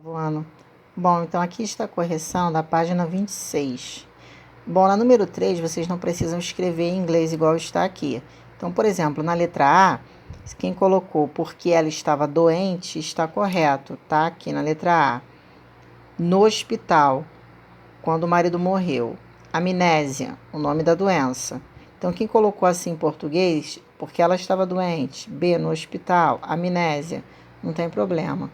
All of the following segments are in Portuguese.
Voando. Bom, então aqui está a correção da página 26. Bom, na número 3, vocês não precisam escrever em inglês igual está aqui. Então, por exemplo, na letra A, quem colocou porque ela estava doente está correto, tá? Aqui na letra A. No hospital, quando o marido morreu. Amnésia, o nome da doença. Então, quem colocou assim em português, porque ela estava doente. B, no hospital. Amnésia, não tem problema.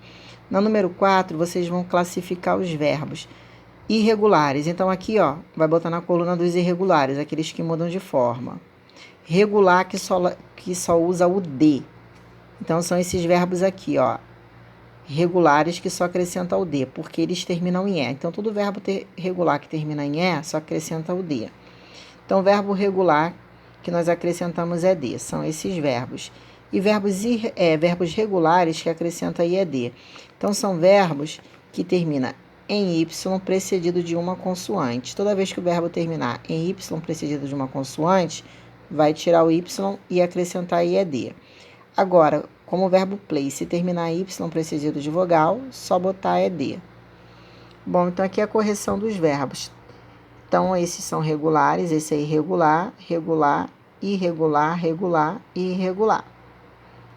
Na número 4, vocês vão classificar os verbos irregulares. Então, aqui, ó, vai botar na coluna dos irregulares, aqueles que mudam de forma. Regular, que só usa o D. Então, são esses verbos aqui, ó. Regulares que só acrescenta o D, porque eles terminam em E. Então, todo verbo regular que termina em E só acrescenta o D. Então, verbo regular que nós acrescentamos ED, são esses verbos. E verbos regulares que acrescenta IED. Então, são verbos que terminam em Y precedido de uma consoante. Toda vez que o verbo terminar em Y precedido de uma consoante, vai tirar o Y e acrescentar IED. Agora, como o verbo play, se terminar em Y precedido de vogal, só botar ED. Bom, então aqui é a correção dos verbos. Então, esses são regulares, esse é irregular, regular, irregular, regular e irregular.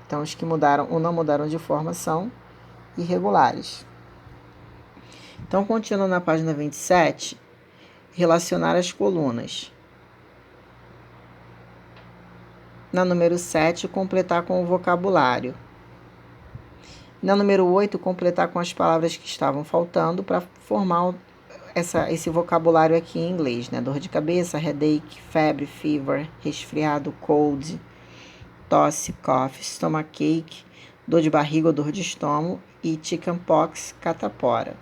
Então, os que mudaram ou não mudaram de forma são irregulares. Então, continuando na página 27, relacionar as colunas. Na número 7, completar com o vocabulário. Na número 8, completar com as palavras que estavam faltando para formar esse vocabulário aqui em inglês, né? Dor de cabeça, headache, febre, fever, resfriado, cold, tosse, cough, stomachache, dor de barriga ou dor de estômago e chickenpox, catapora.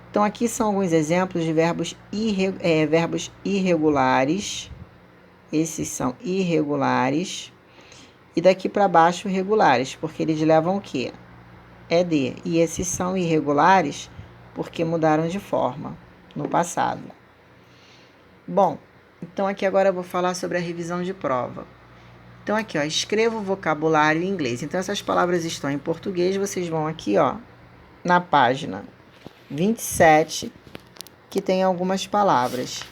Então, aqui são alguns exemplos de verbos irregulares. Esses são irregulares. E daqui para baixo, regulares, porque eles levam o quê? ED. E esses são irregulares porque mudaram de forma no passado. Bom, então aqui agora eu vou falar sobre a revisão de prova. Então aqui, ó, escreva o vocabulário em inglês. Então essas palavras estão em português, vocês vão aqui, ó, na página 27, que tem algumas palavras.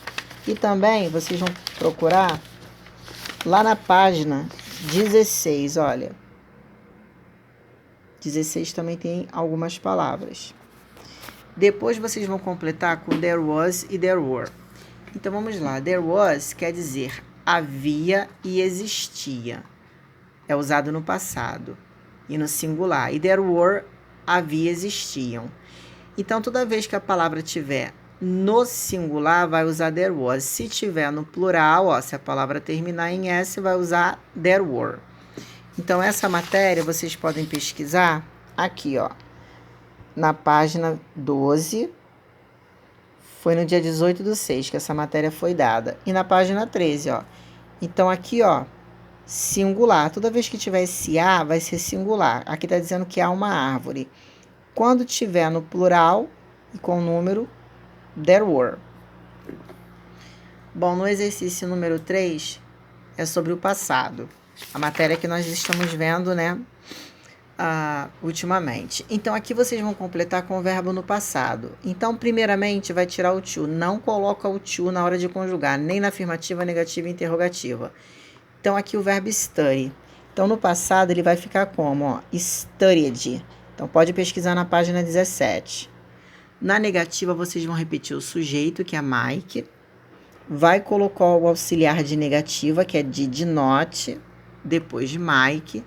E também vocês vão procurar lá na página 16, olha. 16 também tem algumas palavras. Depois vocês vão completar com there was e there were. Então vamos lá. There was quer dizer havia e existia. É usado no passado e no singular. E there were, havia e existiam. Então toda vez que a palavra tiver no singular, vai usar there was. Se tiver no plural, ó, se a palavra terminar em S, vai usar there were. Então essa matéria vocês podem pesquisar aqui, ó. Na página 12, foi no dia 18/6 que essa matéria foi dada. E na página 13, ó. Então, aqui, ó, singular. Toda vez que tiver esse A, vai ser singular. Aqui tá dizendo que há uma árvore. Quando tiver no plural e com número, there were. Bom, no exercício número 3, é sobre o passado. A matéria que nós estamos vendo, né? Ultimamente. Então, aqui vocês vão completar com o verbo no passado. Então, primeiramente, vai tirar o to. Não coloca o to na hora de conjugar, nem na afirmativa, negativa e interrogativa. Então, aqui o verbo study. Então, no passado, ele vai ficar como? Ó, studied. Então, pode pesquisar na página 17. Na negativa, vocês vão repetir o sujeito, que é Mike. Vai colocar o auxiliar de negativa, que é did not, depois de Mike.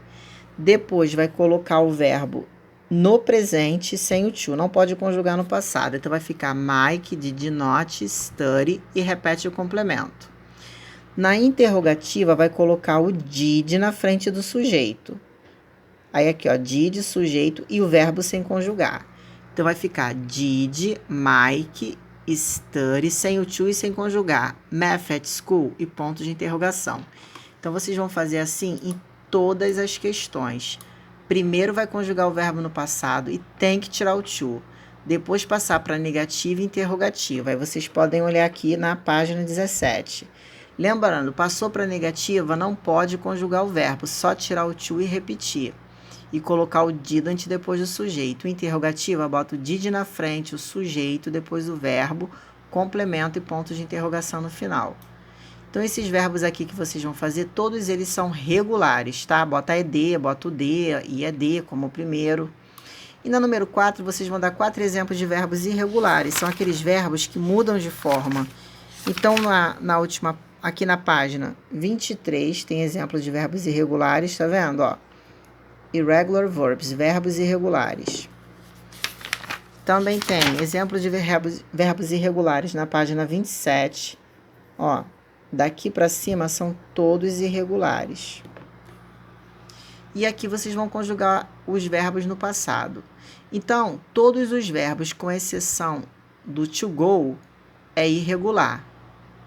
Depois vai colocar o verbo no presente sem o to. Não pode conjugar no passado. Então, vai ficar Mike did not study e repete o complemento. Na interrogativa, vai colocar o did na frente do sujeito. Aí, aqui, ó, did, sujeito e o verbo sem conjugar. Então, vai ficar did Mike study sem o to e sem conjugar. Math at school e ponto de interrogação. Então, vocês vão fazer assim em todas as questões. Primeiro vai conjugar o verbo no passado e tem que tirar o to. Depois passar para negativa e interrogativa. Aí vocês podem olhar aqui na página 17. Lembrando, passou para negativa, não pode conjugar o verbo, só tirar o to e repetir. e colocar o did depois do sujeito. Interrogativa, bota o did na frente, o sujeito, depois o verbo, complemento e ponto de interrogação no final. Então, esses verbos aqui que vocês vão fazer, todos eles são regulares, tá? Bota ED, bota o D e ED como o primeiro. E na número 4, vocês vão dar 4 exemplos de verbos irregulares. São aqueles verbos que mudam de forma. Então, na última, aqui na página 23, tem exemplo de verbos irregulares, tá vendo? Ó, irregular verbs, verbos irregulares. Também tem exemplo de verbos irregulares na página 27. Ó, daqui para cima são todos irregulares. E aqui vocês vão conjugar os verbos no passado. Então, todos os verbos, com exceção do to go, é irregular.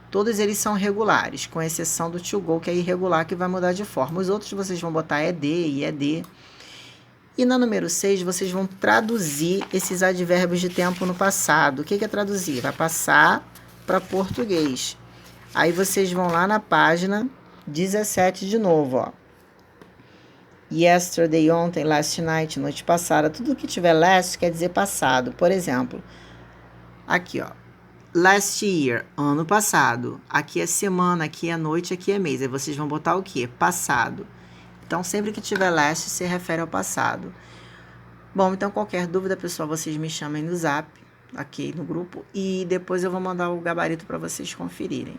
Todos eles são regulares, com exceção do to go, que é irregular, que vai mudar de forma. Os outros vocês vão botar ED e ED. E na número 6, vocês vão traduzir esses advérbios de tempo no passado. O que é traduzir? Vai passar para português. Aí vocês vão lá na página 17 de novo, ó. Yesterday, ontem, last night, noite passada. Tudo que tiver last quer dizer passado. Por exemplo, aqui, ó. Last year, ano passado. Aqui é semana, aqui é noite, aqui é mês. Aí vocês vão botar o quê? Passado. Então, sempre que tiver last, se refere ao passado. Bom, então, qualquer dúvida, pessoal, vocês me chamem no Zap, aqui no grupo. E depois eu vou mandar o gabarito para vocês conferirem.